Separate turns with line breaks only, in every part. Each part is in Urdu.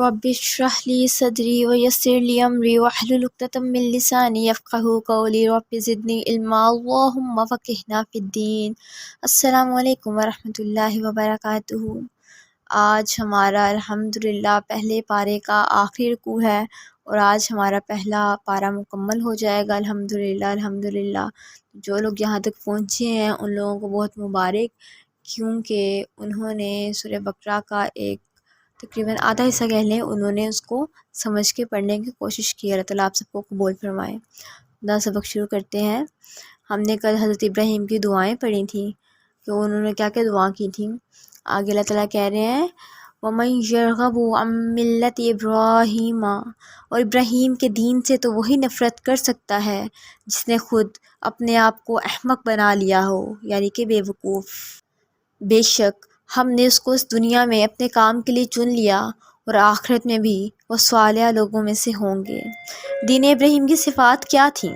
رب اشرح لي صدري ويسر لي أمري واحلل عقدة من لساني يفقهوا قولي رب زدني علما اللهم فقهنا في الدین۔ السلام علیکم ورحمۃ اللہ وبرکاتہ۔ آج ہمارا الحمدللہ پہلے پارے کا آخری رکوع ہے اور آج ہمارا پہلا پارہ مکمل ہو جائے گا الحمدللہ۔ جو لوگ یہاں تک پہنچے ہیں ان لوگوں کو بہت مبارک، کیونکہ انہوں نے سورہ بقرہ کا ایک تقریباً آدھا حصہ کہہ لیں، انہوں نے اس کو سمجھ کے پڑھنے کی کوشش کی۔ اللہ تعالیٰ آپ سب کو قبول فرمائے۔ دا سبق شروع کرتے ہیں۔ ہم نے کل حضرت ابراہیم کی دعائیں پڑھی تھیں کہ انہوں نے کیا کیا دعا کی تھیں۔ آگے اللہ تعالیٰ کہہ رہے ہیں وَمَن يَرْغَبُ عَن مِّلَّةِ إِبْرَاهِيمَ، اور ابراہیم کے دین سے تو وہی نفرت کر سکتا ہے جس نے خود اپنے آپ کو احمق بنا لیا ہو، یعنی کہ بے وقوف۔ بے شک ہم نے اس کو اس دنیا میں اپنے کام کے لیے چن لیا اور آخرت میں بھی وہ صالح لوگوں میں سے ہوں گے۔ دین ابراہیم کی صفات کیا تھیں؟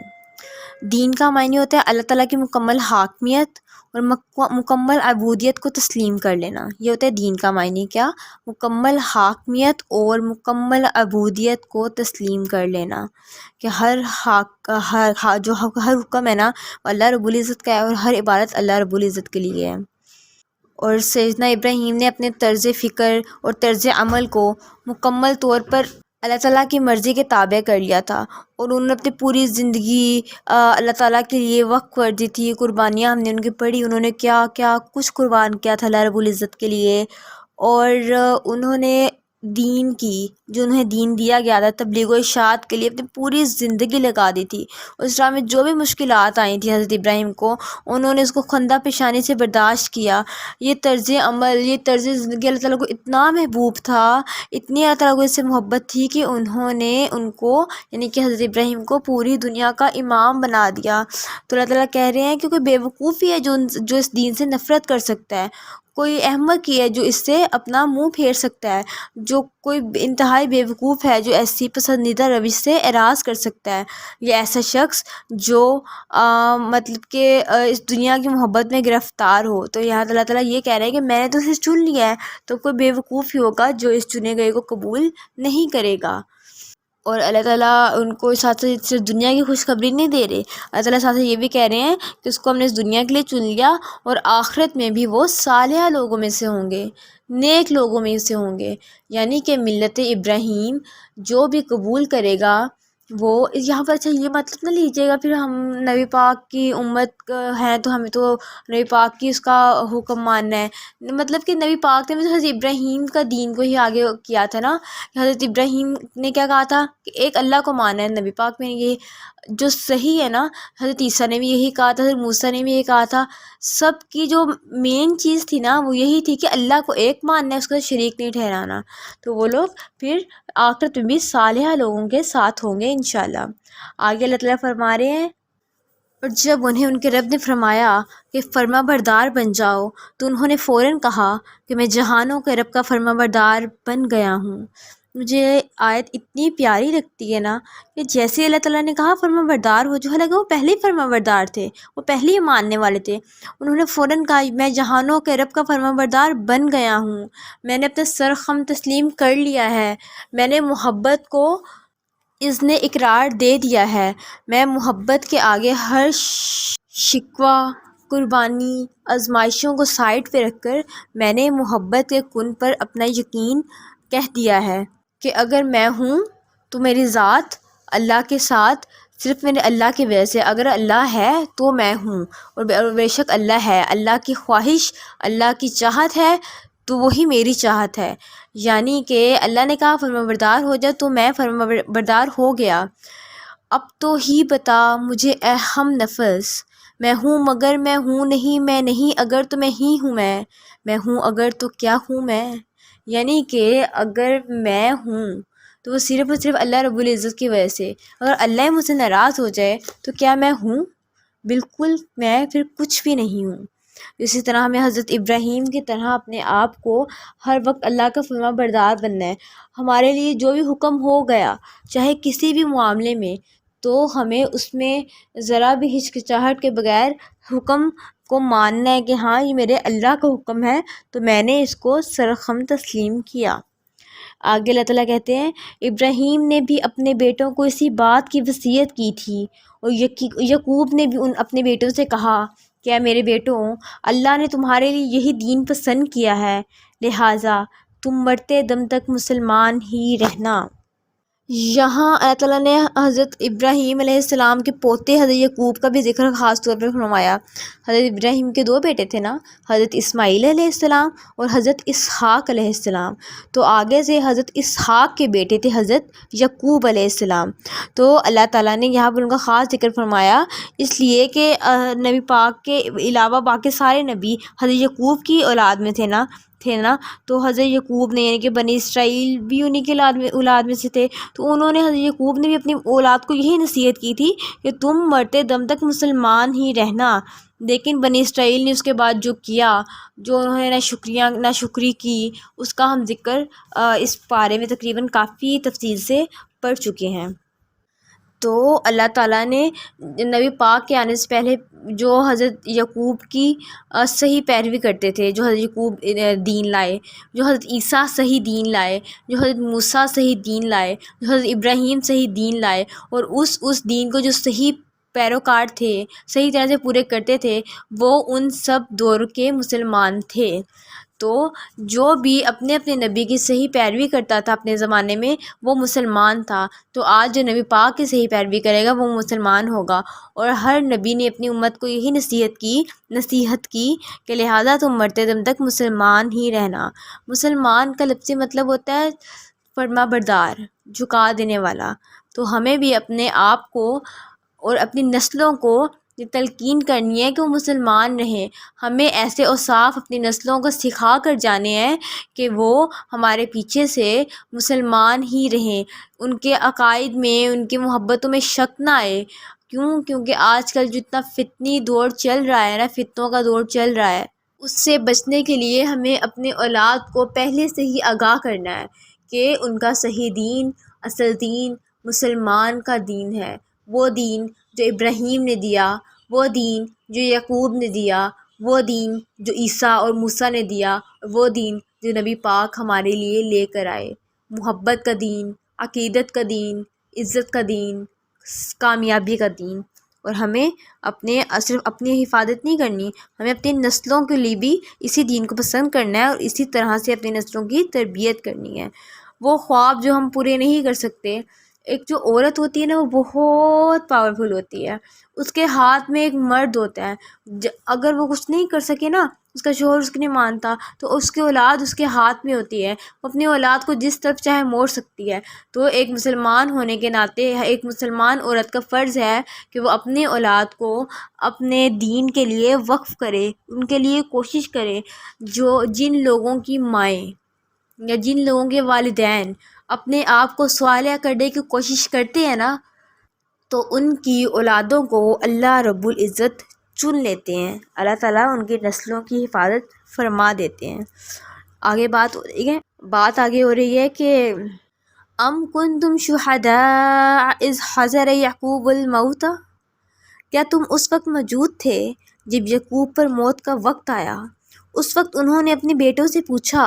دین کا معنی ہوتا ہے اللہ تعالیٰ کی مکمل حاکمیت اور مکمل عبودیت کو تسلیم کر لینا۔ یہ ہوتا ہے دین کا معنی کیا؟ مکمل حاکمیت اور مکمل عبودیت کو تسلیم کر لینا، کہ ہر حکم ہے نا وہ اللہ رب العزت کا ہے اور ہر عبادت اللہ رب العزت کے لیے ہے۔ اور سیدنا ابراہیم نے اپنے طرز فکر اور طرز عمل کو مکمل طور پر اللہ تعالیٰ کی مرضی کے تابع کر لیا تھا، اور انہوں نے اپنی پوری زندگی اللہ تعالیٰ کے لیے وقف کر دی تھی۔ قربانیاں ہم نے ان کی پڑھی، انہوں نے کیا کیا کچھ قربان کیا تھا اللہ رب العزت کے لیے، اور انہوں نے دین کی، جو انہیں دین دیا گیا تھا، تبلیغ و اشاعت کے لیے اپنی پوری زندگی لگا دی تھی۔ اس راہ میں جو بھی مشکلات آئی تھیں حضرت ابراہیم کو، انہوں نے اس کو خندہ پیشانی سے برداشت کیا۔ یہ طرز عمل، یہ طرز زندگی اللہ تعالیٰ کو اتنا محبوب تھا، اتنی اللہ تعالیٰ کو اس سے محبت تھی کہ انہوں نے ان کو، یعنی کہ حضرت ابراہیم کو، پوری دنیا کا امام بنا دیا۔ تو اللہ تعالیٰ کہہ رہے ہیں کہ کوئی بیوقوف ہی ہے جو اس دین سے نفرت کر سکتا ہے، کوئی احمق ہی ہے جو اس سے اپنا منہ پھیر سکتا ہے، جو کوئی انتہائی بیوقوف ہے جو ایسی پسندیدہ روش سے اعراض کر سکتا ہے۔ یہ ایسا شخص جو مطلب کہ اس دنیا کی محبت میں گرفتار ہو۔ تو یہاں اللہ تعالیٰ یہ کہہ رہے ہیں کہ میں نے تو اسے چن لیا ہے، تو کوئی بیوقوف ہی ہوگا جو اس چنے گئے کو قبول نہیں کرے گا۔ اور اللہ تعالیٰ ان کو ساتھ ساتھ صرف دنیا کی خوشخبری نہیں دے رہے، اللہ تعالیٰ ساتھ یہ بھی کہہ رہے ہیں کہ اس کو ہم نے اس دنیا کے لیے چن لیا اور آخرت میں بھی وہ صالح لوگوں میں سے ہوں گے، نیک لوگوں میں سے ہوں گے، یعنی کہ ملت ابراہیم جو بھی قبول کرے گا وہ، یہاں پر اچھا یہ مطلب نہ لیجیے گا پھر ہم نبی پاک کی امت ہیں تو ہمیں تو نبی پاک کی اس کا حکم ماننا ہے، مطلب کہ نبی پاک نے حضرت ابراہیم کا دین کو ہی آگے کیا تھا نا، کہ حضرت ابراہیم نے کیا کہا تھا کہ ایک اللہ کو ماننا ہے۔ نبی پاک میں یہ جو صحیح ہے نا، حضرت عیسیٰ نے بھی یہی کہا تھا، حضرت موسیٰ نے بھی یہی کہا تھا، سب کی جو مین چیز تھی نا وہ یہی تھی کہ اللہ کو ایک ماننا ہے، اس کا شریک نہیں ٹھہرانا۔ تو وہ لوگ پھر آخرت میں بھی صالحہ لوگوں کے ساتھ ہوں گے انشاءاللہ۔ آگے اللہ تعالیٰ فرما رہے ہیں اور جب انہیں ان کے رب نے فرمایا کہ فرما بردار بن جاؤ تو انہوں نے فوراً کہا کہ میں جہانوں کے رب کا فرما بردار بن گیا ہوں۔ مجھے آیت اتنی پیاری لگتی ہے نا کہ جیسے اللہ تعالیٰ نے کہا فرما بردار ہو، جو حالانکہ وہ پہلے ہی فرما بردار تھے، وہ پہلے ہی ماننے والے تھے، انہوں نے فوراً کہا میں جہانوں کے رب کا فرما بردار بن گیا ہوں، میں نے اپنا سر خم تسلیم کر لیا ہے، میں نے محبت کو اذن اقرار دے دیا ہے، میں محبت کے آگے ہر شکوہ، قربانی، آزمائشوں کو سائڈ پہ رکھ کر میں نے محبت کے کن پر اپنا یقین کہہ دیا ہے کہ اگر میں ہوں تو میری ذات اللہ کے ساتھ صرف میرے اللہ کی وجہ سے، اگر اللہ ہے تو میں ہوں، اور بے شک اللہ ہے، اللہ کی خواہش، اللہ کی چاہت ہے تو وہی میری چاہت ہے، یعنی کہ اللہ نے کہا فرما بردار ہو جا تو میں فرما بردار ہو گیا۔ اب تو ہی بتا مجھے اے ہم نفس، میں ہوں مگر میں ہوں نہیں، میں نہیں اگر تو میں ہی ہوں، میں ہوں اگر تو کیا ہوں میں، یعنی کہ اگر میں ہوں تو وہ صرف اور صرف اللہ رب العزت کی وجہ سے، اگر اللہ مجھ سے ناراض ہو جائے تو کیا میں ہوں؟ بالکل میں پھر کچھ بھی نہیں ہوں۔ اسی طرح ہمیں حضرت ابراہیم کی طرح اپنے آپ کو ہر وقت اللہ کا فرما بردار بننا ہے۔ ہمارے لیے جو بھی حکم ہو گیا چاہے کسی بھی معاملے میں، تو ہمیں اس میں ذرا بھی ہچکچاہٹ کے بغیر حکم کو ماننا ہے کہ ہاں یہ میرے اللہ کا حکم ہے تو میں نے اس کو سرخم تسلیم کیا۔ آگے اللہ تعالیٰ کہتے ہیں ابراہیم نے بھی اپنے بیٹوں کو اسی بات کی وصیت کی تھی، اور یعقوب نے بھی اپنے بیٹوں سے کہا کہ اے میرے بیٹوں، اللہ نے تمہارے لیے یہی دین پسند کیا ہے، لہٰذا تم مرتے دم تک مسلمان ہی رہنا۔ یہاں اللہ تعالیٰ نے حضرت ابراہیم علیہ السلام کے پوتے حضرت یعقوب کا بھی ذکر خاص طور پر فرمایا۔ حضرت ابراہیم کے دو بیٹے تھے نا، حضرت اسماعیل علیہ السلام اور حضرت اسحاق علیہ السلام، تو آگے سے حضرت اسحاق کے بیٹے تھے حضرت یعقوب علیہ السلام۔ تو اللہ تعالیٰ نے یہاں پر ان کا خاص ذکر فرمایا، اس لیے کہ نبی پاک کے علاوہ باقی سارے نبی حضرت یعقوب کی اولاد میں تھے نا، تو حضرت یعقوب نے یعنی کہ بنی اسرائیل بھی انہی کے اولاد میں سے تھے، تو انہوں نے حضرت یعقوب نے بھی اپنی اولاد کو یہی نصیحت کی تھی کہ تم مرتے دم تک مسلمان ہی رہنا۔ لیکن بنی اسرائیل نے اس کے بعد جو کیا، جو انہوں نے ناشکری کی، اس کا ہم ذکر اس پارے میں تقریباً کافی تفصیل سے پڑھ چکے ہیں۔ تو اللہ تعالیٰ نے نبی پاک کے آنے سے پہلے جو حضرت یعقوب کی صحیح پیروی کرتے تھے، جو حضرت یعقوب دین لائے، جو حضرت عیسیٰ صحیح دین لائے، جو حضرت موسیٰ صحیح دین لائے، جو حضرت ابراہیم صحیح دین لائے، اور اس دین کو جو صحیح پیروکار تھے، صحیح طرح سے پورے کرتے تھے، وہ ان سب دور کے مسلمان تھے۔ تو جو بھی اپنے نبی کی صحیح پیروی کرتا تھا اپنے زمانے میں، وہ مسلمان تھا۔ تو آج جو نبی پاک کی صحیح پیروی کرے گا وہ مسلمان ہوگا، اور ہر نبی نے اپنی امت کو یہی نصیحت کی کہ لہٰذا تم مرتے دم تک مسلمان ہی رہنا۔ مسلمان کا لفظی مطلب ہوتا ہے فرما بردار، جھکا دینے والا۔ تو ہمیں بھی اپنے آپ کو اور اپنی نسلوں کو یہ تلقین کرنی ہے کہ وہ مسلمان رہیں۔ ہمیں ایسے اوصاف اپنی نسلوں کو سکھا کر جانے ہیں کہ وہ ہمارے پیچھے سے مسلمان ہی رہیں، ان کے عقائد میں، ان کی محبتوں میں شک نہ آئے۔ کیونکہ آج کل جتنا فتنی دور چل رہا ہے نا، فتنوں کا دور چل رہا ہے، اس سے بچنے کے لیے ہمیں اپنے اولاد کو پہلے سے ہی آگاہ کرنا ہے کہ ان کا صحیح دین، اصل دین مسلمان کا دین ہے، وہ دین جو ابراہیم نے دیا، وہ دین جو یعقوب نے دیا، وہ دین جو عیسیٰ اور موسیٰ نے دیا، وہ دین جو نبی پاک ہمارے لیے لے کر آئے۔ محبت کا دین، عقیدت کا دین، عزت کا دین، کامیابی کا دین۔ اور ہمیں صرف اپنی حفاظت نہیں کرنی، ہمیں اپنی نسلوں کے لیے بھی اسی دین کو پسند کرنا ہے، اور اسی طرح سے اپنی نسلوں کی تربیت کرنی ہے۔ وہ خواب جو ہم پورے نہیں کر سکتے، ایک جو عورت ہوتی ہے نا، وہ بہت پاورفل ہوتی ہے، اس کے ہاتھ میں ایک مرد ہوتا ہے، اگر وہ کچھ نہیں کر سکے نا، اس کا شوہر اس کی نہیں مانتا، تو اس کی اولاد اس کے ہاتھ میں ہوتی ہے، وہ اپنی اولاد کو جس طرف چاہے موڑ سکتی ہے۔ تو ایک مسلمان ہونے کے ناطے ایک مسلمان عورت کا فرض ہے کہ وہ اپنی اولاد کو اپنے دین کے لیے وقف کرے، ان کے لیے کوشش کرے۔ جن لوگوں کی مائیں یا جن لوگوں کے والدین اپنے آپ کو صالح کرنے کی کوشش کرتے ہیں نا، تو ان کی اولادوں کو اللہ رب العزت چن لیتے ہیں، اللہ تعالیٰ ان کی نسلوں کی حفاظت فرما دیتے ہیں۔ آگے بات ہو رہی ہے کہ ام کنتم شہداء اذ حضر یعقوب الموت، کیا تم اس وقت موجود تھے جب یعقوب پر موت کا وقت آیا؟ اس وقت انہوں نے اپنے بیٹوں سے پوچھا،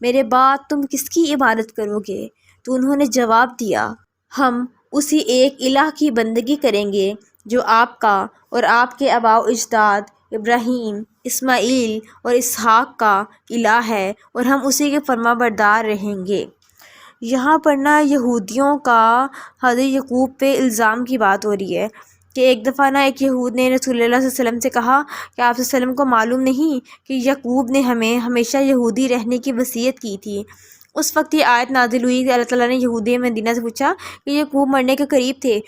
میرے بعد تم کس کی عبادت کرو گے؟ تو انہوں نے جواب دیا، ہم اسی ایک الہ کی بندگی کریں گے جو آپ کا اور آپ کے آباء و اجداد ابراہیم، اسماعیل اور اسحاق کا الہ ہے، اور ہم اسی کے فرما بردار رہیں گے۔ یہاں پر نا یہودیوں کا حضرت یعقوب پہ الزام کی بات ہو رہی ہے کہ ایک دفعہ نا ایک یہود نے رسول اللہ صلی اللہ علیہ وسلم سے کہا کہ آپ صلی اللہ علیہ وسلم کو معلوم نہیں کہ یعقوب نے ہمیں ہمیشہ یہودی رہنے کی وصیت کی تھی۔ اس وقت یہ آیت نازل ہوئی کہ اللہ تعالیٰ نے یہودی مدینہ سے پوچھا کہ یعقوب مرنے کے قریب تھے،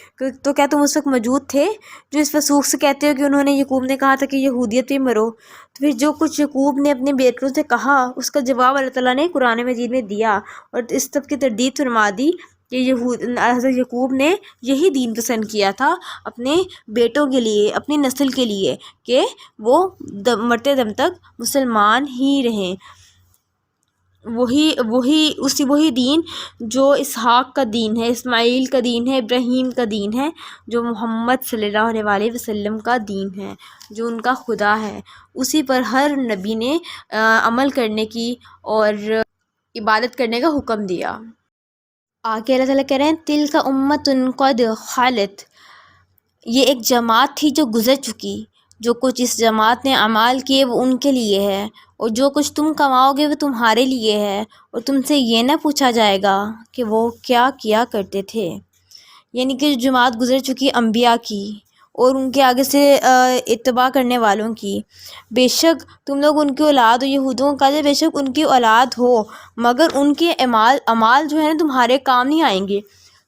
تو کیا تم اس وقت موجود تھے؟ جو اس وسوخ سے کہتے ہو کہ انہوں نے یعقوب نے کہا تھا کہ یہودیت پہ مرو، تو پھر جو کچھ یعقوب نے اپنے بیٹوں سے کہا اس کا جواب اللہ تعالیٰ نے قرآن مجید میں دیا، اور اس سب کی تردید فرما دی کہ حضرت یعقوب نے یہی دین پسند کیا تھا اپنے بیٹوں کے لیے، اپنی نسل کے لیے، کہ وہ مرتے دم تک مسلمان ہی رہیں۔ وہی دین جو اسحاق کا دین ہے، اسماعیل کا دین ہے، ابراہیم کا دین ہے، جو محمد صلی اللہ علیہ وسلم کا دین ہے، جو ان کا خدا ہے، اسی پر ہر نبی نے عمل کرنے کی اور عبادت کرنے کا حکم دیا۔ آگے اللہ تعالیٰ کہہ رہے ہیں تِلْکَ أُمَّةٌ قَدْ خَلَتْ، یہ ایک جماعت تھی جو گزر چکی، جو کچھ اس جماعت نے اعمال کیے وہ ان کے لیے ہے، اور جو کچھ تم کماؤ گے وہ تمہارے لیے ہے، اور تم سے یہ نہ پوچھا جائے گا کہ وہ کیا کیا کرتے تھے۔ یعنی کہ جو جماعت گزر چکی انبیاء کی اور ان کے آگے سے اتباع کرنے والوں کی، بے شک تم لوگ ان کی اولاد ہو، یہودوں کا بے شک ان کی اولاد ہو، مگر ان کے اعمال جو ہے نا تمہارے کام نہیں آئیں گے،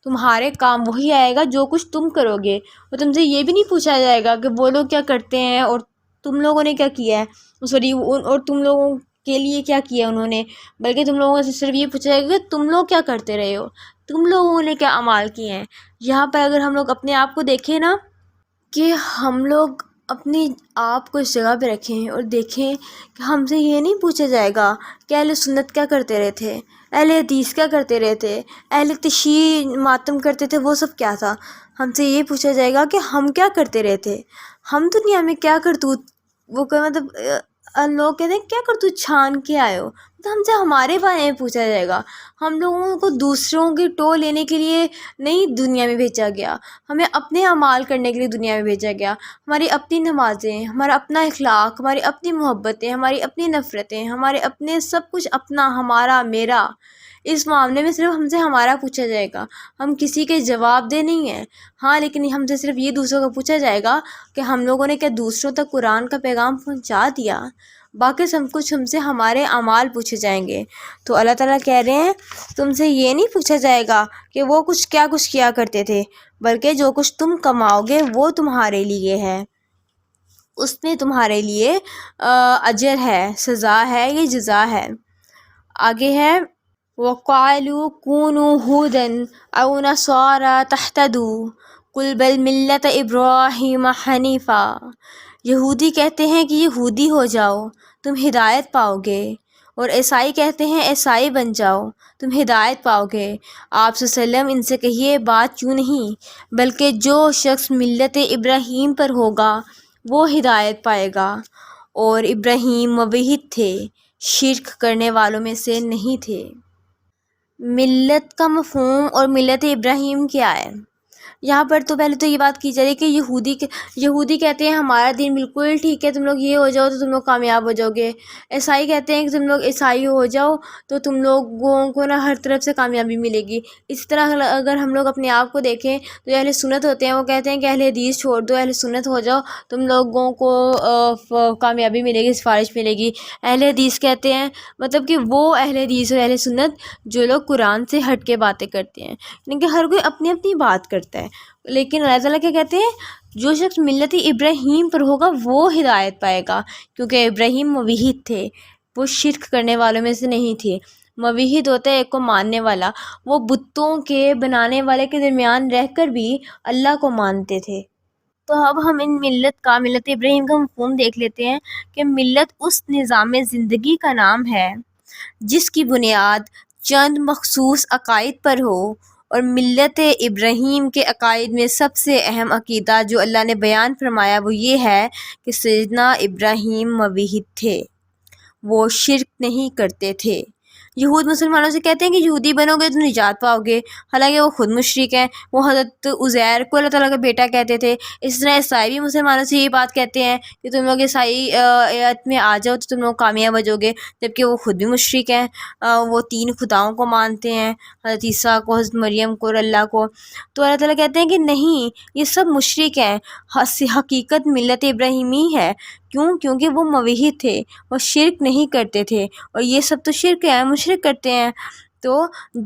تمہارے کام وہی آئے گا جو کچھ تم کرو گے، اور تم سے یہ بھی نہیں پوچھا جائے گا کہ وہ لوگ کیا کرتے ہیں اور تم لوگوں نے کیا کیا ہے، سوری، اور تم لوگوں کے لیے کیا کیا انہوں نے، بلکہ تم لوگوں سے صرف یہ پوچھا جائے گا کہ تم لوگ کیا کرتے رہے ہو، تم لوگوں نے کیا اعمال کیے ہیں۔ یہاں پر اگر ہم لوگ اپنے آپ کو دیکھیں نا کہ ہم لوگ اپنے آپ کو اس جگہ پہ رکھیں اور دیکھیں کہ ہم سے یہ نہیں پوچھا جائے گا کہ اہل سنت کیا کرتے رہے تھے، اہل حدیث کیا کرتے رہے تھے، اہل تشیع ماتم کرتے تھے وہ سب کیا تھا، ہم سے یہ پوچھا جائے گا کہ ہم کیا کرتے رہے تھے، ہم دنیا میں کیا کرتوت، وہ مطلب لوگ کہتے ہیں کیا کرتوت چھان کے آئے ہو، تو ہم سے ہمارے بارے میں پوچھا جائے گا۔ ہم لوگوں کو دوسروں کی ٹو لینے کے لیے نہیں دنیا میں بھیجا گیا، ہمیں اپنے اعمال کرنے کے لیے دنیا میں بھیجا گیا، ہماری اپنی نمازیں، ہمارا اپنا اخلاق، ہماری اپنی محبتیں، ہماری اپنی نفرتیں، ہمارے اپنے سب کچھ اپنا، ہمارا میرا، اس معاملے میں صرف ہم سے ہمارا پوچھا جائے گا، ہم کسی کے جواب دہ نہیں ہیں۔ ہاں لیکن ہم سے صرف یہ دوسروں کا پوچھا جائے گا کہ ہم لوگوں نے کیا دوسروں تک قرآن کا پیغام پہنچا دیا، باقی سب کچھ ہم سے ہمارے اعمال پوچھے جائیں گے۔ تو اللہ تعالیٰ کہہ رہے ہیں تم سے یہ نہیں پوچھا جائے گا کہ وہ کچھ کیا کرتے تھے، بلکہ جو کچھ تم کماؤ گے وہ تمہارے لیے ہے، اس میں تمہارے لیے اجر ہے، سزا ہے، یہ جزا ہے۔ آگے ہے وَقَالُوا كُونُوا هُودًا أَوْ نَصَارَىٰ تَهْتَدُوا قُلْ بَلْ مِلَّةَ إِبْرَاهِيمَ حَنِيفًا، یہودی کہتے ہیں کہ یہودی ہو جاؤ تم ہدایت پاؤ گے، اور عیسائی کہتے ہیں عیسائی بن جاؤ تم ہدایت پاؤ گے۔ آپ صلی اللہ علیہ وسلم ان سے کہیے بات کیوں نہیں، بلکہ جو شخص ملت ابراہیم پر ہوگا وہ ہدایت پائے گا، اور ابراہیم موحد تھے، شرک کرنے والوں میں سے نہیں تھے۔ ملت کا مفہوم اور ملت ابراہیم کیا ہے؟ یہاں پر تو پہلے تو یہ بات کی جا رہی ہے کہ یہودی کہتے ہیں ہمارا دین بالکل ٹھیک ہے، تم لوگ یہ ہو جاؤ تو تم لوگ کامیاب ہو جاؤ گے۔ عیسائی کہتے ہیں کہ تم لوگ عیسائی ہو جاؤ تو تم لوگوں کو نا ہر طرف سے کامیابی ملے گی۔ اسی طرح اگر ہم لوگ اپنے آپ کو دیکھیں تو اہل سنت ہوتے ہیں، وہ کہتے ہیں کہ اہل حدیث چھوڑ دو، اہل سنت ہو جاؤ، تم لوگوں کو کامیابی ملے گی، سفارش ملے گی۔ اہل حدیث کہتے ہیں مطلب کہ وہ اہل حدیث اور اہل سنت جو لوگ قرآن سے ہٹ کے باتیں کرتے ہیں، یعنی کہ ہر کوئی اپنی اپنی بات کرتا ہے، لیکن اللہ تعالیٰ کیا کہتے ہیں جو شخص ملت ابراہیم پر ہوگا وہ ہدایت پائے گا، کیونکہ ابراہیم موحد تھے، وہ شرک کرنے والوں میں سے نہیں تھے۔ موحد ہوتا ہے ایک کو ماننے والا، وہ بتوں کے بنانے والے کے درمیان رہ کر بھی اللہ کو مانتے تھے۔ تو اب ہم ان ملت ابراہیم کا مفہوم دیکھ لیتے ہیں کہ ملت اس نظام زندگی کا نام ہے جس کی بنیاد چند مخصوص عقائد پر ہو، اور ملت ابراہیم کے عقائد میں سب سے اہم عقیدہ جو اللہ نے بیان فرمایا وہ یہ ہے کہ سیدنا ابراہیم موحد تھے، وہ شرک نہیں کرتے تھے۔ یہود مسلمانوں سے کہتے ہیں کہ یہودی بنو گے تو نجات پاؤ گے، حالانکہ وہ خود مشرک ہیں، وہ حضرت عزیر کو اللہ تعالیٰ کا بیٹا کہتے تھے۔ اس طرح عیسائی بھی مسلمانوں سے یہ بات کہتے ہیں کہ تم لوگ عیسائیت میں آ جاؤ تو تم لوگ کامیاب ہو جاؤ گے، جبکہ وہ خود بھی مشرک ہیں، وہ 3 خداؤں کو مانتے ہیں، حضرت عیسیٰ کو، حضرت مریم کو اور اللہ کو۔ تو اللہ تعالیٰ کہتے ہیں کہ نہیں، یہ سب مشرک ہیں، حقیقت ملت ابراہیمی ہے۔ کیونکہ وہ موحد تھے، وہ شرک نہیں کرتے تھے، اور یہ سب تو شرک ہے، مشرک کرتے ہیں۔ تو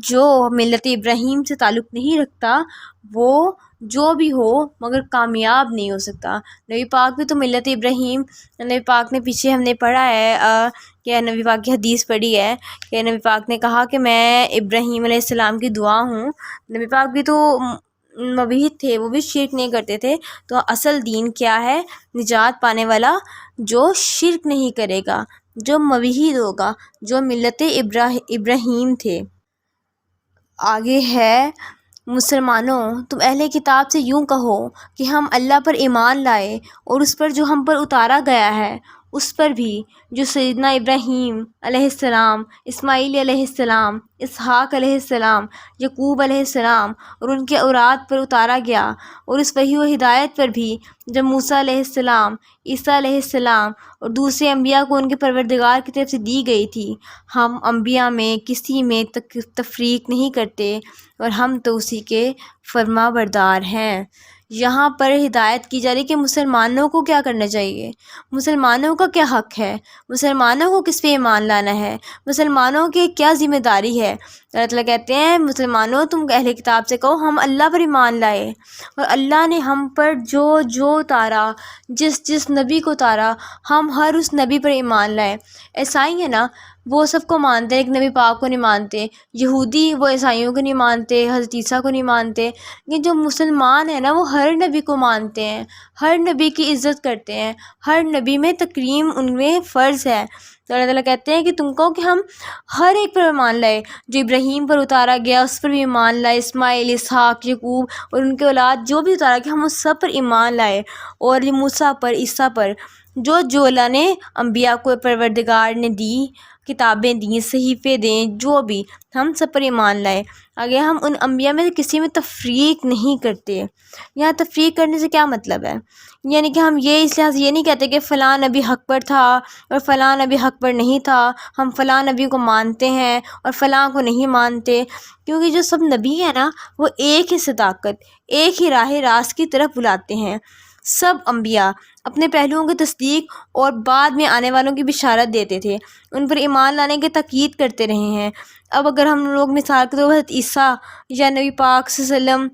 جو ملت ابراہیم سے تعلق نہیں رکھتا وہ جو بھی ہو مگر کامیاب نہیں ہو سکتا۔ نبی پاک بھی تو ملت ابراہیم، نبی پاک نے پیچھے ہم نے پڑھا ہے کہ نبی پاک کی حدیث پڑھی ہے کہ نبی پاک نے کہا کہ میں ابراہیم علیہ السلام کی دعا ہوں۔ نبی پاک بھی تو موحد تھے، وہ بھی شرک نہیں کرتے تھے۔ تو اصل دین کیا ہے؟ نجات پانے والا جو شرک نہیں کرے گا، جو موحد ہوگا، جو ملت ابراہیم تھے۔ آگے ہے مسلمانوں تم اہل کتاب سے یوں کہو کہ ہم اللہ پر ایمان لائے اور اس پر جو ہم پر اتارا گیا ہے اس پر بھی جو سیدنا ابراہیم علیہ السلام، اسماعیل علیہ السلام، اسحاق علیہ السلام، یعقوب علیہ السلام اور ان کے اولاد پر اتارا گیا، اور اس وحی و ہدایت پر بھی جب موسیٰ علیہ السلام، عیسیٰ علیہ السلام اور دوسرے انبیاء کو ان کے پروردگار کی طرف سے دی گئی تھی۔ ہم انبیاء میں کسی میں تفریق نہیں کرتے اور ہم تو اسی کے فرما بردار ہیں۔ یہاں پر ہدایت کی جا رہی کہ مسلمانوں کو کیا کرنا چاہیے، مسلمانوں کا کیا حق ہے، مسلمانوں کو کس پہ ایمان لانا ہے، مسلمانوں کی کیا ذمہ داری ہے۔ اللہ تعالیٰ کہتے ہیں مسلمانوں تم اہل کتاب سے کہو ہم اللہ پر ایمان لائے، اور اللہ نے ہم پر جو جو اتارا، جس نبی کو اتارا، ہم ہر اس نبی پر ایمان لائے۔ عیسائی ہے نا، وہ سب کو مانتے ہیں، ایک نبی پاک کو نہیں مانتے۔ یہودی وہ عیسائیوں کو نہیں مانتے، حضرت عیسیٰ کو نہیں مانتے، لیکن جو مسلمان ہیں نا وہ ہر نبی کو مانتے ہیں، ہر نبی کی عزت کرتے ہیں، ہر نبی میں تکریم ان میں فرض ہے۔ تو اللہ تعالیٰ کہتے ہیں کہ تم کہو کہ ہم ہر ایک پر ایمان لائے، جو ابراہیم پر اتارا گیا اس پر بھی ایمان لائے، اسماعیل، اسحاق، یعقوب اور ان کے اولاد جو بھی اتارا گیا ہم اس سب پر ایمان لائے، اور یہ موسیٰ پر، عیسیٰ پر، جو اللہ نے انبیاء کو پروردگار نے دی، کتابیں دیں، صحیفے دیں، جو بھی ہم سب پر ایمان لائے۔ آگے ہم ان انبیاء میں کسی میں تفریق نہیں کرتے۔ یہاں تفریق کرنے سے کیا مطلب ہے؟ یعنی کہ ہم یہ اس لحاظ یہ نہیں کہتے کہ فلاں نبی حق پر تھا اور فلاں نبی حق پر نہیں تھا، ہم فلاں نبی کو مانتے ہیں اور فلاں کو نہیں مانتے، کیونکہ جو سب نبی ہیں نا وہ ایک ہی صداقت، ایک ہی راہ راست کی طرف بلاتے ہیں۔ سب انبیاء اپنے پہلوؤں کی تصدیق اور بعد میں آنے والوں کی بشارت دیتے تھے، ان پر ایمان لانے کی تاکید کرتے رہے ہیں۔ اب اگر ہم لوگ مثال کے طور پر حضرت عیسیٰ یا نبی پاک صلی اللہ علیہ وسلم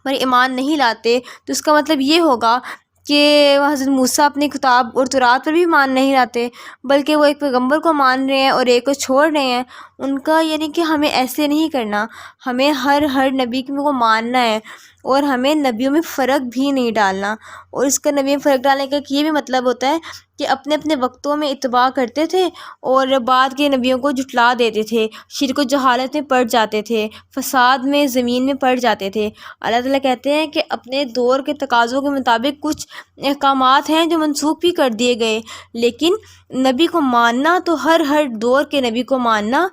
پر ایمان نہیں لاتے تو اس کا مطلب یہ ہوگا کہ حضرت موسیٰ اپنی کتاب اور تورات پر بھی ایمان نہیں لاتے، بلکہ وہ ایک پیغمبر کو مان رہے ہیں اور ایک کو چھوڑ رہے ہیں۔ ان کا یعنی کہ ہمیں ایسے نہیں کرنا، ہمیں ہر نبی کو ماننا ہے، اور ہمیں نبیوں میں فرق بھی نہیں ڈالنا۔ اور اس کا نبی میں فرق ڈالنے کا یہ بھی مطلب ہوتا ہے کہ اپنے اپنے وقتوں میں اتباع کرتے تھے اور بعد کے نبیوں کو جھٹلا دیتے تھے، شرک و جہالت میں پڑ جاتے تھے، فساد میں زمین میں پڑ جاتے تھے۔ اللہ تعالیٰ کہتے ہیں کہ اپنے دور کے تقاضوں کے مطابق کچھ احکامات ہیں جو منسوخ بھی کر دیے گئے، لیکن نبی کو ماننا تو ہر دور کے نبی کو ماننا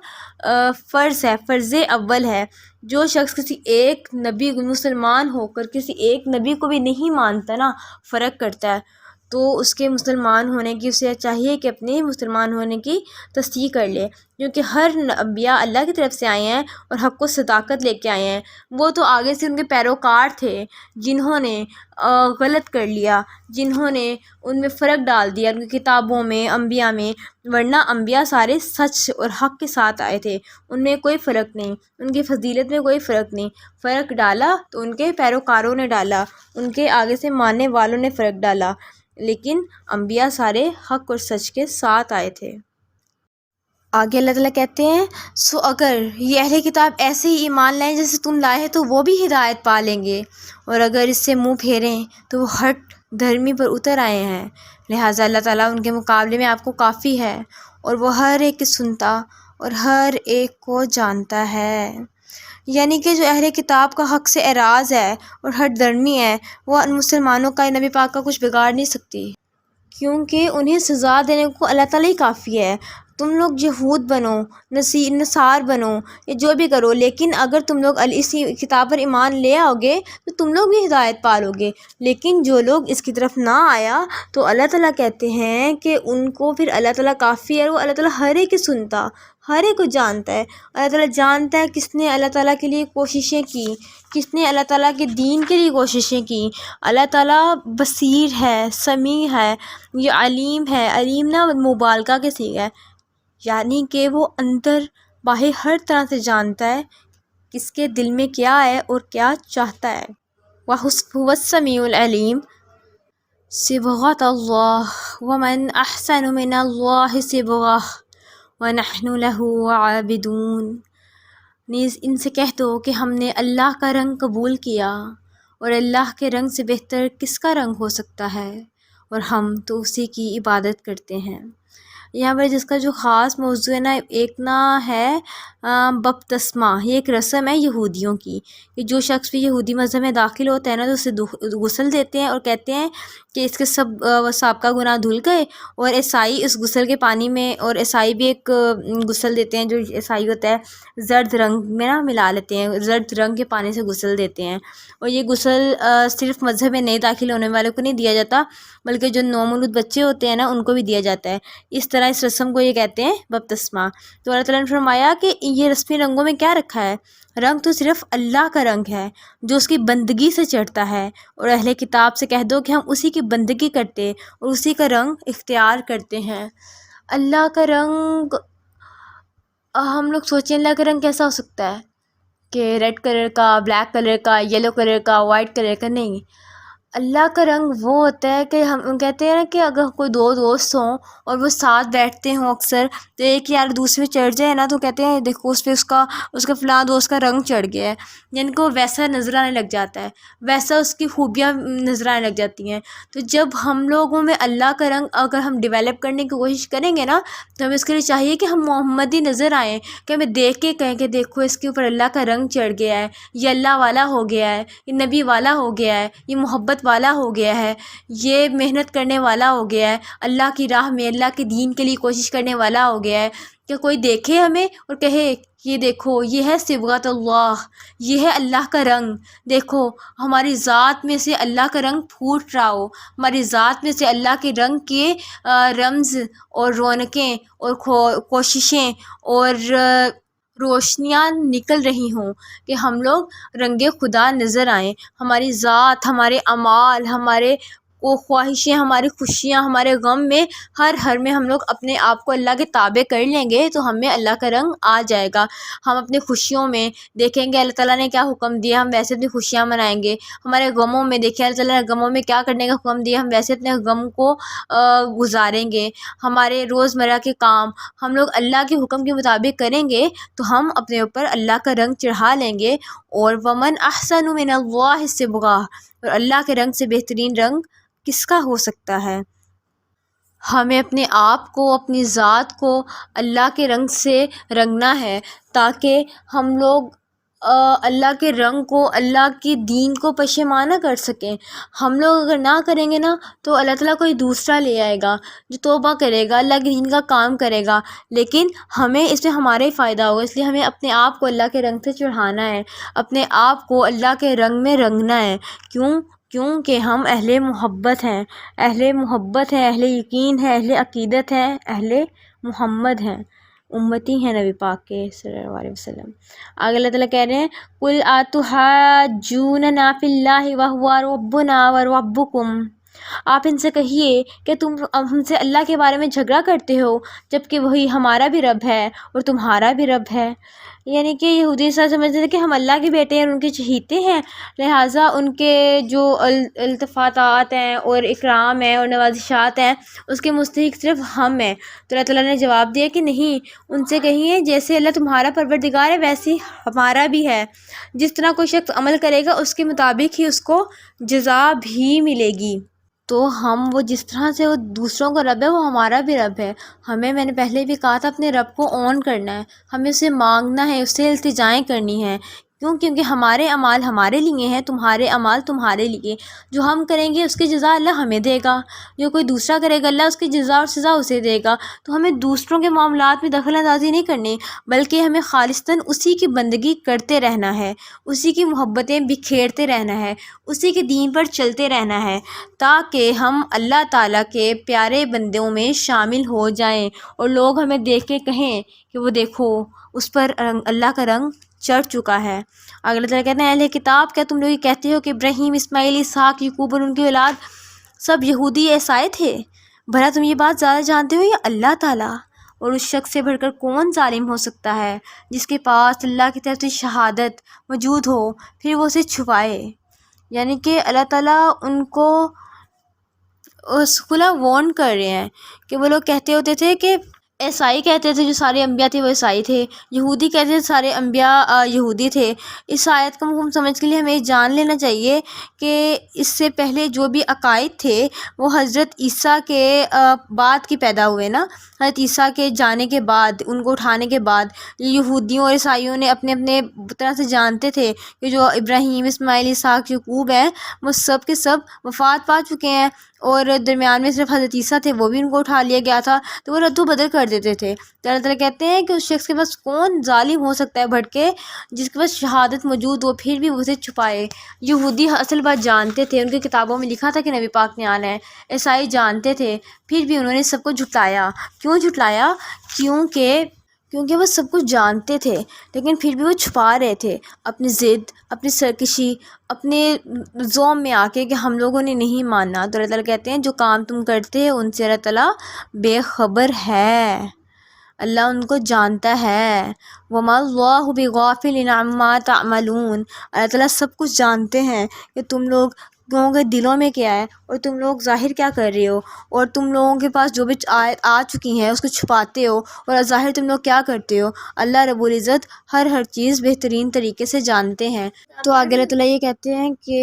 فرض ہے، فرض اول ہے۔ جو شخص کسی ایک نبی، مسلمان ہو کر کسی ایک نبی کو بھی نہیں مانتا نا، فرق کرتا ہے، تو اس کے مسلمان ہونے کی اسے چاہیے کہ اپنے مسلمان ہونے کی تصدیق کر لے، کیونکہ ہر انبیاء اللہ کی طرف سے آئے ہیں اور حق و صداقت لے کے آئے ہیں۔ وہ تو آگے سے ان کے پیروکار تھے جنہوں نے غلط کر لیا، جنہوں نے ان میں فرق ڈال دیا ان کی کتابوں میں، انبیاء میں، ورنہ انبیاء سارے سچ اور حق کے ساتھ آئے تھے، ان میں کوئی فرق نہیں، ان کی فضیلت میں کوئی فرق نہیں۔ فرق ڈالا تو ان کے پیروکاروں نے ڈالا، ان کے آگے سے ماننے والوں نے فرق ڈالا، لیکن انبیاء سارے حق اور سچ کے ساتھ آئے تھے۔ آگے اللہ تعالیٰ کہتے ہیں سو اگر یہ اہل کتاب ایسے ہی ایمان لائیں جیسے تم لائے ہیں تو وہ بھی ہدایت پا لیں گے، اور اگر اس سے منہ پھیریں تو وہ ہٹ دھرمی پر اتر آئے ہیں، لہٰذا اللہ تعالیٰ ان کے مقابلے میں آپ کو کافی ہے، اور وہ ہر ایک کی سنتا اور ہر ایک کو جانتا ہے۔ یعنی کہ جو اہل کتاب کا حق سے اعراض ہے اور ہٹ درمی ہے، وہ ان مسلمانوں کا نبی پاک کا کچھ بگاڑ نہیں سکتی، کیونکہ انہیں سزا دینے کو اللہ تعالیٰ ہی کافی ہے۔ تم لوگ یہود بنو، نصار بنو، یا جو بھی کرو، لیکن اگر تم لوگ اس کتاب پر ایمان لے آؤ گے تو تم لوگ بھی ہدایت پا لو گے، لیکن جو لوگ اس کی طرف نہ آیا تو اللہ تعالیٰ کہتے ہیں کہ ان کو پھر اللہ تعالیٰ کافی ہے، وہ اللہ تعالیٰ ہر ایک کی سنتا، ہر ایک کو جانتا ہے۔ اللہ تعالیٰ جانتا ہے کس نے اللہ تعالیٰ کے لیے کوششیں کی، کس نے اللہ تعالیٰ کے دین کے لیے کوششیں کی۔ اللہ تعالیٰ بصیر ہے، سمیع ہے، یہ علیم ہے، علیم نہ مبالغہ کے صیغہ ہے، یعنی کہ وہ اندر باہر ہر طرح سے جانتا ہے کس کے دل میں کیا ہے اور کیا چاہتا ہے۔ وَهُوَ السَّمِيعُ الْعَلِيمُ صِبْغَةَ اللَّهِ وَمَنْ أَحْسَنُ مِنَ اللَّهِ صِبْغَةً وَنَحْنُ لَهُ عَابِدُونَ۔ نیز ان سے کہہ دو کہ ہم نے اللہ کا رنگ قبول کیا، اور اللہ کے رنگ سے بہتر کس کا رنگ ہو سکتا ہے، اور ہم تو اسی کی عبادت کرتے ہیں۔ یہاں پر جس کا جو خاص موضوع ہے نا، ایک نا ہے بپتسمہ. یہ ایک رسم ہے یہودیوں کی کہ جو شخص بھی یہودی مذہب میں داخل ہوتا ہے نا تو اسے غسل دیتے ہیں اور کہتے ہیں کہ اس کے سب سابقہ گناہ دھل گئے. اور عیسائی اس غسل کے پانی میں، اور عیسائی بھی ایک غسل دیتے ہیں جو عیسائی ہوتا ہے زرد رنگ میں نا ملا لیتے ہیں، زرد رنگ کے پانی سے غسل دیتے ہیں. اور یہ غسل صرف مذہب میں نئے داخل ہونے والوں کو نہیں دیا جاتا بلکہ جو نومولود بچے ہوتے ہیں نا ان کو بھی دیا جاتا ہے. اس طرح اس رسم کو یہ کہتے ہیں بپتسمہ. تو اللہ تعالیٰ نے فرمایا کہ یہ رسمی رنگوں میں کیا رکھا ہے؟ رنگ تو صرف اللہ کا رنگ ہے جو اس کی بندگی سے چڑھتا ہے، اور اہل کتاب سے کہہ دو کہ ہم اسی کی بندگی کرتے اور اسی کا رنگ اختیار کرتے ہیں. اللہ کا رنگ، ہم لوگ سوچیں اللہ کا رنگ کیسا ہو سکتا ہے کہ ریڈ کلر کا، بلیک کلر کا، یلو کلر کا، وائٹ کلر کا؟ نہیں، اللہ کا رنگ وہ ہوتا ہے کہ ہم کہتے ہیں نا کہ اگر کوئی دو دوست ہوں اور وہ ساتھ بیٹھتے ہوں اکثر، تو ایک یار دوسرے پہ چڑھ جائے نا تو کہتے ہیں دیکھو اس پہ اس کا فلاں دوست کا رنگ چڑھ گیا ہے، یعنی کہ وہ ویسا نظر آنے لگ جاتا ہے، ویسا اس کی خوبیاں نظر آنے لگ جاتی ہیں. تو جب ہم لوگوں میں اللہ کا رنگ اگر ہم ڈیولپ کرنے کی کوشش کریں گے نا تو ہمیں اس کے لیے چاہیے کہ ہم محمدی نظر آئیں، کہ ہمیں دیکھ کے کہیں کہ دیکھو اس کے اوپر اللہ کا رنگ چڑھ گیا ہے، یہ اللہ والا ہو گیا ہے، یہ نبی والا ہو گیا ہے، یہ محبت والا ہو گیا ہے، یہ محنت کرنے والا ہو گیا ہے، اللہ کی راہ میں اللہ کے دین کے لیے کوشش کرنے والا ہو گیا ہے. کہ کوئی دیکھے ہمیں اور کہے یہ دیکھو یہ ہے صبغۃ اللہ، یہ ہے اللہ کا رنگ، دیکھو ہماری ذات میں سے اللہ کا رنگ پھوٹ رہا ہو، ہماری ذات میں سے اللہ کے رنگ کے رمز اور رونقیں اور کوششیں اور روشنیاں نکل رہی ہوں کہ ہم لوگ رنگ خدا نظر آئیں. ہماری ذات، ہمارے اعمال، ہمارے خواہشیں، ہماری خوشیاں، ہمارے غم میں ہر میں ہم لوگ اپنے آپ کو اللہ کے تابع کر لیں گے تو ہمیں اللہ کا رنگ آ جائے گا. ہم اپنی خوشیوں میں دیکھیں گے اللہ تعالیٰ نے کیا حکم دیا، ہم ویسے اپنی خوشیاں منائیں گے. ہمارے غموں میں دیکھیں اللہ تعالیٰ نے غموں میں کیا کرنے کا حکم دیا، ہم ویسے اپنے غم کو گزاریں گے. ہمارے روزمرہ کے کام ہم لوگ اللہ کے حکم کے مطابق کریں گے تو ہم اپنے اوپر اللہ کا رنگ چڑھا لیں گے. اور ومن احسن من اللہ صبغہ، اور اللہ کے رنگ سے بہترین رنگ کس کا ہو سکتا ہے؟ ہمیں اپنے آپ کو، اپنی ذات کو اللہ کے رنگ سے رنگنا ہے تاکہ ہم لوگ اللہ کے رنگ کو، اللہ کے دین کو پشیمانہ کر سکیں. ہم لوگ اگر نہ کریں گے نا تو اللہ تعالیٰ کوئی دوسرا لے آئے گا جو توبہ کرے گا، اللہ کے دین کا کام کرے گا، لیکن ہمیں اس میں ہمارا ہی فائدہ ہوگا. اس لیے ہمیں اپنے آپ کو اللہ کے رنگ سے چڑھانا ہے، اپنے آپ کو اللہ کے رنگ میں رنگنا ہے. کیونکہ ہم اہل محبت ہیں، اہل محبت ہیں، اہل یقین ہیں، اہل عقیدت ہیں، اہل محمد ہیں، امتی ہیں نبی پاک کے صلی اللہ علیہ وسلم. آگے اللہ تعالیٰ کہہ رہے ہیں قُلْ أَتُحَاجُّونَنَا فِي اللَّهِ وَهُوَ رَبُّنَا وَرَبُّكُمْ. آپ ان سے کہیے کہ تم ہم سے اللہ کے بارے میں جھگڑا کرتے ہو جبکہ وہی ہمارا بھی رب ہے اور تمہارا بھی رب ہے. یعنی کہ یہودی ایسا سمجھتے تھے کہ ہم اللہ کے بیٹے ہیں اور ان کے چہیتے ہیں، لہٰذا ان کے جو التفاتات ہیں اور اکرام ہیں اور نوازشات ہیں اس کے مستحق صرف ہم ہیں. تو اللہ تعالیٰ نے جواب دیا کہ نہیں، ان سے کہیے جیسے اللہ تمہارا پروردگار ہے ویسے ہی ہمارا بھی ہے. جس طرح کوئی شخص عمل کرے گا اس کے مطابق ہی اس کو جزا بھی ملے گی. تو ہم وہ جس طرح سے وہ دوسروں کا رب ہے وہ ہمارا بھی رب ہے. میں نے پہلے بھی کہا تھا اپنے رب کو اون کرنا ہے، ہمیں اسے مانگنا ہے، اس سے التجائیں کرنی ہیں. کیونکہ ہمارے اعمال ہمارے لیے ہیں، تمہارے اعمال تمہارے لیے. جو ہم کریں گے اس کی جزا اللہ ہمیں دے گا، جو کوئی دوسرا کرے گا اللہ اس کی جزا اور سزا اسے دے گا. تو ہمیں دوسروں کے معاملات میں دخل اندازی نہیں کرنی بلکہ ہمیں خالصتاً اسی کی بندگی کرتے رہنا ہے، اسی کی محبتیں بکھیرتے رہنا ہے، اسی کے دین پر چلتے رہنا ہے تاکہ ہم اللہ تعالیٰ کے پیارے بندوں میں شامل ہو جائیں اور لوگ ہمیں دیکھ کے کہیں کہ وہ دیکھو اس پر اللہ کا رنگ چڑھ چکا ہے. اگلا تعالیٰ کہتے ہیں اہل کتاب، کیا تم لوگ یہ کہتے ہو کہ ابراہیم، اسماعیل، اسحاق، یعقوب اور ان کی اولاد سب یہودی عیسائی تھے؟ بھلا تم یہ بات زیادہ جانتے ہو یا اللہ تعالیٰ؟ اور اس شخص سے بڑھ کر کون ظالم ہو سکتا ہے جس کے پاس اللہ کی طرف سے شہادت موجود ہو پھر وہ اسے چھپائے. یعنی کہ اللہ تعالیٰ ان کو کھلا وارن کر رہے ہیں کہ وہ لوگ کہتے ہوتے تھے کہ عیسائی کہتے تھے جو سارے انبیاء تھے وہ عیسائی تھے، یہودی کہتے تھے سارے انبیاء یہودی تھے۔ اس آیت کا مفہوم سمجھ کے لیے ہمیں یہ جان لینا چاہیے کہ اس سے پہلے جو بھی عقائد تھے وہ حضرت عیسیٰ کے بعد کی پیدا ہوئے نا، حضرت عیسیٰ کے جانے کے بعد، ان کو اٹھانے کے بعد یہودیوں اور عیسائیوں نے اپنے اپنے طرح سے جانتے تھے کہ جو ابراہیم، اسماعیل، اسحاق، یعقوب ہیں وہ سب کے سب وفات پا چکے ہیں، اور درمیان میں صرف حضرت عیسیٰ تھے، وہ بھی ان کو اٹھا لیا گیا تھا، تو وہ رد و بدل کر دیتے تھے۔ تو اللہ تعالیٰ کہتے ہیں کہ اس شخص کے پاس کون ظالم ہو سکتا ہے بھٹکے، جس کے پاس شہادت موجود ہو پھر بھی اسے چھپائے۔ یہودی اصل بات جانتے تھے، ان کی کتابوں میں لکھا تھا کہ نبی پاک نے آنا ہے، عیسائی جانتے تھے پھر بھی انہوں نے سب کو جھٹلایا۔ کیوں جھٹلایا؟ کیونکہ وہ سب کچھ جانتے تھے لیکن پھر بھی وہ چھپا رہے تھے اپنی ضد، اپنی سرکشی، اپنے زوم میں آ کے کہ ہم لوگوں نے نہیں ماننا۔ تو اللہ تعالیٰ کہتے ہیں جو کام تم کرتے ہیں ان سے اللہ تعالیٰ بے خبر ہے، اللہ ان کو جانتا ہے۔ وَمَا اللَّهُ بِغَافِلٍ عَمَّا تَعْمَلُونَ، اللہ تعالیٰ سب کچھ جانتے ہیں کہ تم لوگوں کے دلوں میں کیا ہے اور تم لوگ ظاہر کیا کر رہے ہو، اور تم لوگوں کے پاس جو بھی آ چکی ہیں اس کو چھپاتے ہو، اور ظاہر تم لوگ کیا کرتے ہو۔ اللہ رب العزت ہر چیز بہترین طریقے سے جانتے ہیں۔ تو آگے اللہ تعالیٰ یہ کہتے ہیں کہ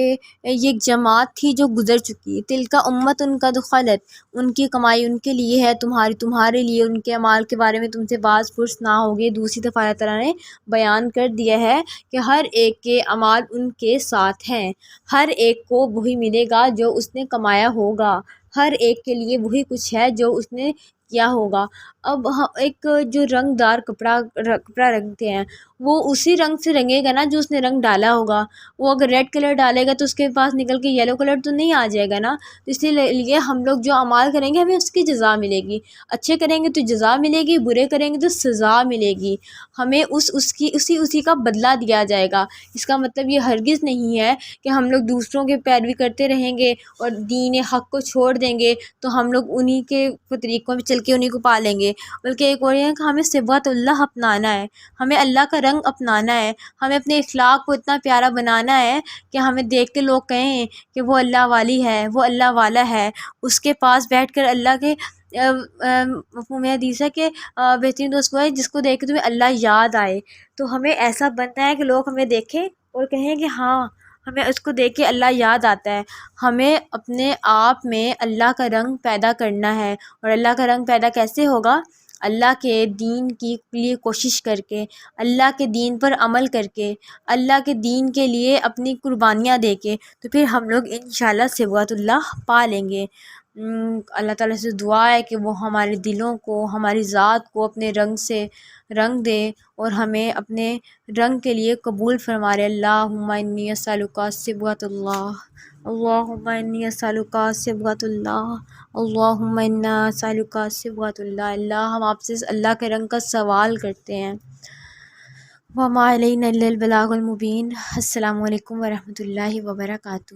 یہ ایک جماعت تھی جو گزر چکی، تلک امت ان قد خلت، ان کی کمائی ان کے لیے ہے، تمہارے لیے ان کے اعمال کے بارے میں تم سے باز پرس نہ ہوگے۔ دوسری دفعہ اللہ تعالیٰ نے بیان کر دیا ہے کہ ہر ایک کے اعمال ان کے ساتھ ہیں، ہر ایک کو وہی ملے گا جو اس نے کمایا ہوگا، ہر ایک کے لیے وہی کچھ ہے جو اس نے کیا ہوگا۔ اب ایک جو رنگ دار کپڑا رنگتے ہیں وہ اسی رنگ سے رنگے گا نا جو اس نے رنگ ڈالا ہوگا، وہ اگر ریڈ کلر ڈالے گا تو اس کے پاس نکل کے یلو کلر تو نہیں آ جائے گا نا۔ تو اس لیے ہم لوگ جو اعمال کریں گے ہمیں اس کی جزا ملے گی، اچھے کریں گے تو جزا ملے گی، برے کریں گے تو سزا ملے گی، ہمیں اسی کا بدلہ دیا جائے گا۔ اس کا مطلب یہ ہرگز نہیں ہے کہ ہم لوگ دوسروں کے پیروی کرتے رہیں گے اور دین حق کو چھوڑ دیں گے تو ہم لوگ انہی کے طریقوں میں چل کے انہی کو پالیں گے، بلکہ ایک اور یہ ہے کہ ہمیں صبغۃ اللہ اپنانا ہے، ہمیں اللہ کا رنگ اپنانا ہے، ہمیں اپنے اخلاق کو اتنا پیارا بنانا ہے کہ ہمیں دیکھ کے لوگ کہیں کہ وہ اللہ والی ہے، وہ اللہ والا ہے، اس کے پاس بیٹھ کر اللہ کے مفہوم حدیث ہے کہ بہترین دوست وہ ہے جس کو دیکھ کے تمہیں اللہ یاد آئے۔ تو ہمیں ایسا بننا ہے کہ لوگ ہمیں دیکھیں اور کہیں کہ ہاں ہمیں اس کو دیکھ کے اللہ یاد آتا ہے۔ ہمیں اپنے آپ میں اللہ کا رنگ پیدا کرنا ہے، اور اللہ کا رنگ پیدا کیسے ہوگا؟ اللہ کے دین کے لیے کوشش کر کے، اللہ کے دین پر عمل کر کے، اللہ کے دین کے لیے اپنی قربانیاں دے کے، تو پھر ہم لوگ انشاءاللہ صبغۃ اللہ پا لیں گے۔ اللہ تعالیٰ سے دعا ہے کہ وہ ہمارے دلوں کو، ہماری ذات کو اپنے رنگ سے رنگ دے اور ہمیں اپنے رنگ کے لیے قبول فرمائے۔ اللہم انی اسألک صبغۃ اللہ، اللہم انی اسألک صبغۃ اللہ، اللہم انا اسألک صبغۃ اللہ۔ اللہ ہم آپ سے اللہ کے رنگ کا سوال کرتے ہیں۔ وما علینا الا البلاغ المبین۔ السلام علیکم ورحمۃ اللہ وبرکاتہ۔